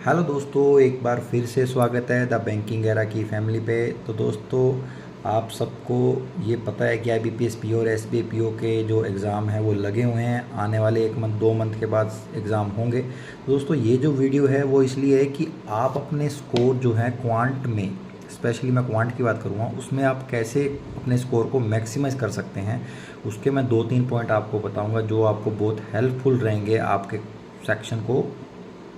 Hello दोस्तों, एक बार फिर से स्वागत है द बैंकिंग एरा की फैमिली पे। तो दोस्तों, आप सबको ये पता है कि IBPS PO और SBI PO के जो एग्ज़ाम हैं वो लगे हुए हैं। आने वाले 1 मंथ 2 मंथ के बाद एग्ज़ाम होंगे। तो दोस्तों, ये जो वीडियो है वो इसलिए है कि आप अपने स्कोर जो है क्वांट में, स्पेशली मैं क्वांट की बात करूँगा, उसमें आप कैसे अपने स्कोर को मैक्सिमाइज़ कर सकते हैं, उसके मैं 2-3 पॉइंट आपको बताऊँगा जो आपको बहुत हेल्पफुल रहेंगे आपके सेक्शन को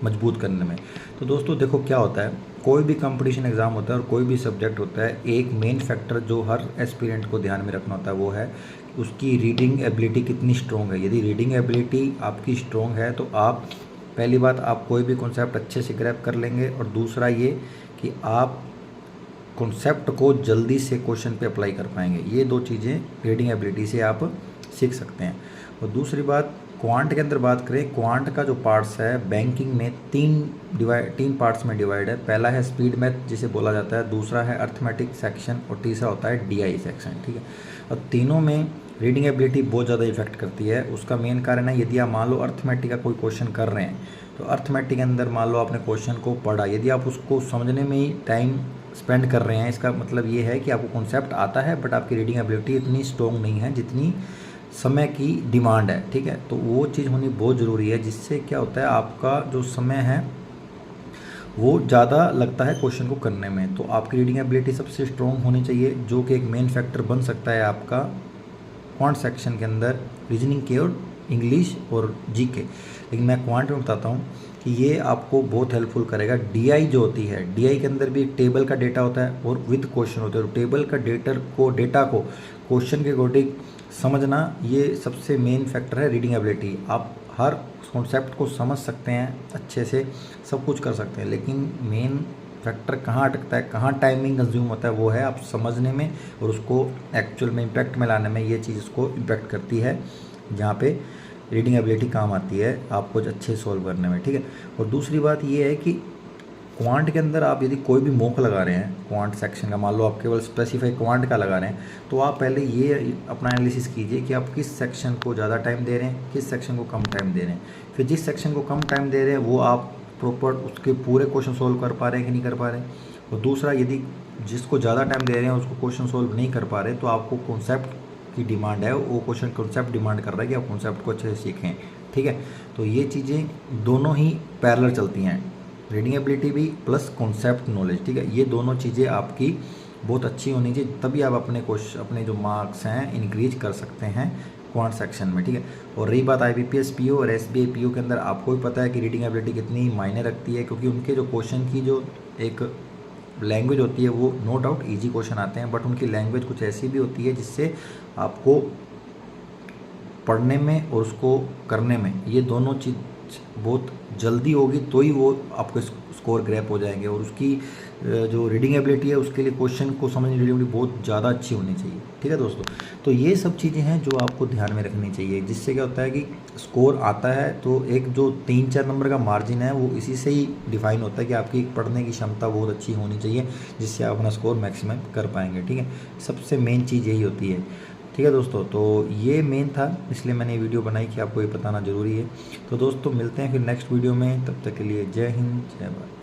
मजबूत करने में। तो दोस्तों देखो, क्या होता है, कोई भी कंपटीशन एग्ज़ाम होता है और कोई भी सब्जेक्ट होता है, एक मेन फैक्टर जो हर एस्पिरेंट को ध्यान में रखना होता है वो है उसकी रीडिंग एबिलिटी कितनी स्ट्रॉन्ग है। यदि रीडिंग एबिलिटी आपकी स्ट्रॉन्ग है तो आप, पहली बात, आप कोई भी कॉन्सेप्ट अच्छे से ग्रैब कर लेंगे, और दूसरा ये कि आप कॉन्सेप्ट को जल्दी से क्वेश्चन पे अप्लाई कर पाएंगे। ये दो चीज़ें रीडिंग एबिलिटी से आप सीख सकते हैं। और दूसरी बात, क्वांट के अंदर बात करें, क्वांट का जो पार्ट्स है बैंकिंग में तीन पार्ट्स में डिवाइड है। पहला है स्पीड मैथ जिसे बोला जाता है, दूसरा है अर्थमेटिक सेक्शन, और तीसरा होता है DI सेक्शन। ठीक है, और तीनों में रीडिंग एबिलिटी बहुत ज़्यादा इफेक्ट करती है। उसका मेन कारण है, यदि आप मान लो अर्थमेटिक का कोई क्वेश्चन कर रहे हैं, तो अर्थमेटिक के अंदर मान लो आपने क्वेश्चन को पढ़ा, यदि आप उसको समझने में ही टाइम स्पेंड कर रहे हैं, इसका मतलब ये है कि आपको कॉन्सेप्ट आता है बट आपकी रीडिंग एबिलिटी इतनी स्ट्रॉन्ग नहीं है जितनी समय की डिमांड है। ठीक है, तो वो चीज़ होनी बहुत ज़रूरी है, जिससे क्या होता है, आपका जो समय है वो ज़्यादा लगता है क्वेश्चन को करने में। तो आपकी रीडिंग एबिलिटी सबसे स्ट्रॉन्ग होनी चाहिए, जो कि एक मेन फैक्टर बन सकता है आपका क्वांट सेक्शन के अंदर रीजनिंग के और इंग्लिश और GK। लेकिन मैं क्वांट में बताता हूँ कि ये आपको बहुत हेल्पफुल करेगा। DI जो होती है, DI के अंदर भी टेबल का डेटा होता है और विद क्वेश्चन होता है। तो टेबल का डेटा को क्वेश्चन के अकॉर्डिंग समझना, ये सबसे मेन फैक्टर है रीडिंग एबिलिटी। आप हर कॉन्सेप्ट को समझ सकते हैं अच्छे से, सब कुछ कर सकते हैं, लेकिन मेन फैक्टर कहाँ अटकता है, कहाँ टाइमिंग कंज्यूम होता है, वो है आप समझने में और उसको एक्चुअल में इम्पैक्ट में लाने में। ये चीज़ उसको इम्पैक्ट करती है, जहाँ पे रीडिंग एबिलिटी काम आती है आपको अच्छे सॉल्व करने में। ठीक है, और दूसरी बात ये है कि क्वांट के अंदर आप यदि कोई भी मॉक लगा रहे हैं क्वांट सेक्शन का, मान लो आप केवल स्पेसिफाई क्वांट का लगा रहे हैं, तो आप पहले ये अपना एनालिसिस कीजिए कि आप किस सेक्शन को ज़्यादा टाइम दे रहे हैं, किस सेक्शन को कम टाइम दे रहे हैं। फिर जिस सेक्शन को कम टाइम दे रहे हैं वो आप प्रॉपर उसके पूरे क्वेश्चन सोल्व कर पा रहे हैं कि नहीं कर पा रहे हैं। और दूसरा, यदि जिसको ज़्यादा टाइम दे रहे हैं उसको क्वेश्चन सोल्व नहीं कर पा रहे, तो आपको कॉन्सेप्ट की डिमांड है, वो क्वेश्चन कॉन्सेप्ट डिमांड कर रहा है कि आप कॉन्सेप्ट को अच्छे से सीखें। ठीक है, तो ये चीज़ें दोनों ही पैरेलल चलती हैं, रीडिंग एबिलिटी भी प्लस कॉन्सेप्ट नॉलेज। ठीक है, ये दोनों चीज़ें आपकी बहुत अच्छी होनी चाहिए, तभी आप अपने जो मार्क्स हैं इंक्रीज कर सकते हैं क्वांट सेक्शन में। ठीक है, और रही बात IBPS PO और SBI PO के अंदर, आपको भी पता है कि रीडिंग एबिलिटी कितनी मायने रखती है, क्योंकि उनके जो क्वेश्चन की जो एक लैंग्वेज होती है वो नो डाउट ईजी क्वेश्चन आते हैं, बट उनकी लैंग्वेज कुछ ऐसी भी होती है जिससे आपको पढ़ने में और उसको करने में, ये दोनों चीज़ बहुत जल्दी होगी तो ही वो आपको स्कोर ग्रैप हो जाएंगे। और उसकी जो रीडिंग एबिलिटी है उसके लिए क्वेश्चन को समझने की एबिलिटी बहुत ज़्यादा अच्छी होनी चाहिए। ठीक है दोस्तों, तो ये सब चीज़ें हैं जो आपको ध्यान में रखनी चाहिए, जिससे क्या होता है कि स्कोर आता है तो एक जो 3-4 नंबर का मार्जिन है वो इसी से ही डिफाइन होता है कि आपकी पढ़ने की क्षमता बहुत अच्छी होनी चाहिए, जिससे आप अपना स्कोर मैक्सिमम कर पाएंगे। ठीक है, सबसे मेन चीज़ यही होती है। ठीक है दोस्तों, तो ये मेन था, इसलिए मैंने ये वीडियो बनाई कि आपको ये बताना ज़रूरी है। तो दोस्तों, मिलते हैं फिर नेक्स्ट वीडियो में, तब तक के लिए जय हिंद जय भारत।